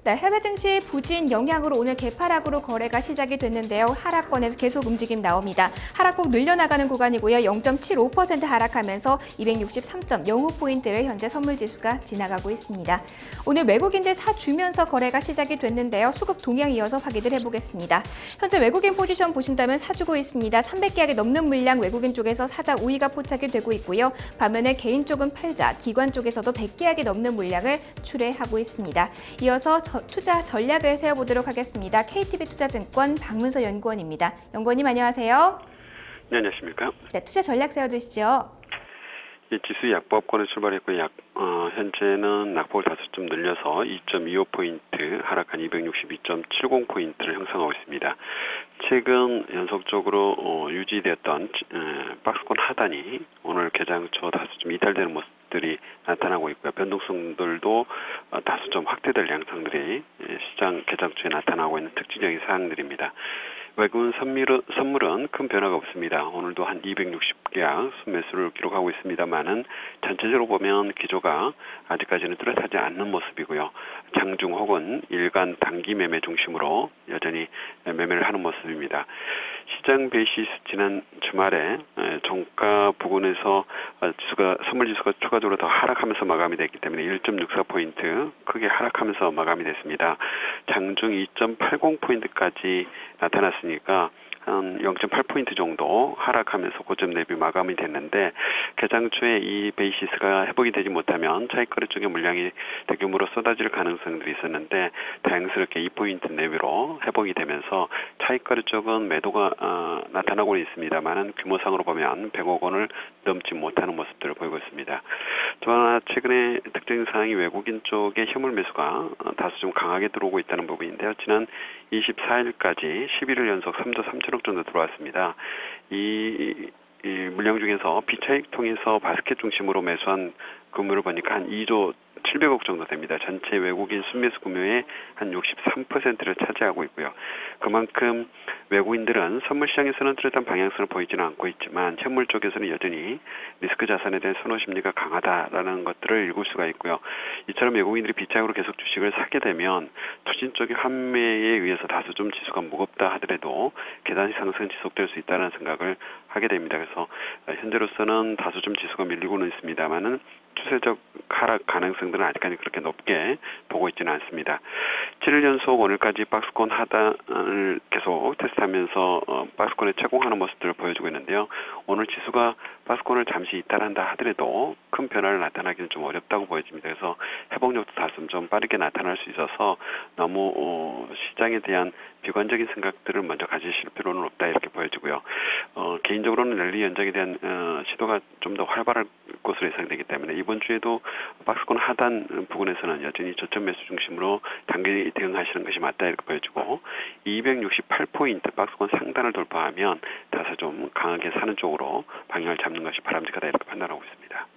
네, 해외 증시 부진 영향으로 오늘 개파락으로 거래가 시작이 됐는데요. 하락권에서 계속 움직임 나옵니다. 하락폭 늘려나가는 구간이고요. 0.75% 하락하면서 263.05포인트를 현재 선물지수가 지나가고 있습니다. 오늘 외국인들 사주면서 거래가 시작이 됐는데요. 수급 동향 이어서 확인을 해보겠습니다. 현재 외국인 포지션 보신다면 사주고 있습니다. 300계약이 넘는 물량 외국인 쪽에서 사자 우위가 포착이 되고 있고요. 반면에 개인 쪽은 팔자, 기관 쪽에서도 100계약이 넘는 물량을 출회하고 있습니다. 이어서 투자 전략을 세워보도록 하겠습니다. KTB 투자증권 박문서 연구원입니다. 연구원님 안녕하세요. 네, 안녕하십니까? 네, 투자 전략 세워주시죠. 지수 약보합권에 출발했고 현재는 낙폭을 다소 좀 늘려서 2.25포인트 하락한 262.70포인트를 형성하고 있습니다. 최근 연속적으로 유지되었던 박스권 하단이 오늘 개장 초 다소 좀 이탈되는 모습들이 나타나고 있고요. 변동성들도 다소 좀 확대될 양상들이 시장 개장 초에 나타나고 있는 특징적인 사항들입니다. 외국인 선물은 큰 변화가 없습니다. 오늘도 한 260계약 순매수를 기록하고 있습니다만은 전체적으로 보면 기조가 아직까지는 뚜렷하지 않는 모습이고요. 장중 혹은 일간 단기 매매 중심으로 여전히 매매를 하는 모습입니다. 시장 베이시스 지난 주말에 종가 부근에서 선물지수가 추가적으로 더 하락하면서 마감이 됐기 때문에 1.64포인트 크게 하락하면서 마감이 됐습니다. 장중 2.80포인트까지 나타났으니까 한 0.8포인트 정도 하락하면서 고점 대비 마감이 됐는데 개장 초에 이 베이시스가 회복이 되지 못하면 차익거래 쪽에 물량이 대규모로 쏟아질 가능성들이 있었는데 다행스럽게 2포인트 내외로 회복이 되면서 차익거래 쪽은 매도가 나타나고 있습니다만은 규모상으로 보면 100억 원을 넘지 못하는 모습들을 보이고 있습니다. 또 하나 최근에 특징 사항이 외국인 쪽의 현물 매수가 다소 좀 강하게 들어오고 있다는 부분인데요. 지난 24일까지 11일 연속 3조 3천억 정도 들어왔습니다. 이 물량 중에서 비차익 통해서 바스켓 중심으로 매수한 금액을 보니까 한 2조 700억 정도 됩니다. 전체 외국인 순매수 금액의 한 63%를 차지하고 있고요. 그만큼 외국인들은 선물 시장에서는 뚜렷한 방향성을 보이지는 않고 있지만 현물 쪽에서는 여전히 리스크 자산에 대한 선호 심리가 강하다라는 것들을 읽을 수가 있고요. 이처럼 외국인들이 비차익으로 계속 주식을 사게 되면 투신 쪽의 환매에 의해서 다소 좀 지수가 무겁다 하더라도 계단식 상승 지속될 수 있다는 생각을 하게 됩니다. 그래서 현재로서는 다소 좀 지수가 밀리고는 있습니다만은 추세적 하락 가능성들은 아직까지 그렇게 높게 보고 있지는 않습니다. 7일 연속 오늘까지 박스권 하단을 계속 테스트하면서 박스권에 착공하는 모습들을 보여주고 있는데요. 오늘 지수가 박스권을 잠시 이탈한다 하더라도 큰 변화를 나타나기는 좀 어렵다고 보여집니다. 그래서 회복력도 다소 좀 빠르게 나타날 수 있어서 너무 시장에 대한 비관적인 생각들을 먼저 가지실 필요는 없다 이렇게 보여지고요. 개인적으로는 랠리 연장에 대한 시도가 좀 더 활발할 것으로 예상되기 때문에 이번 주에도 박스권 하단 부분에서는 여전히 저점 매수 중심으로 단기 대응하시는 것이 맞다 이렇게 보여지고 268포인트 박스권 상단을 돌파하면 다소 좀 강하게 사는 쪽으로 방향을 잡는 것이 바람직하다 이렇게 판단하고 있습니다.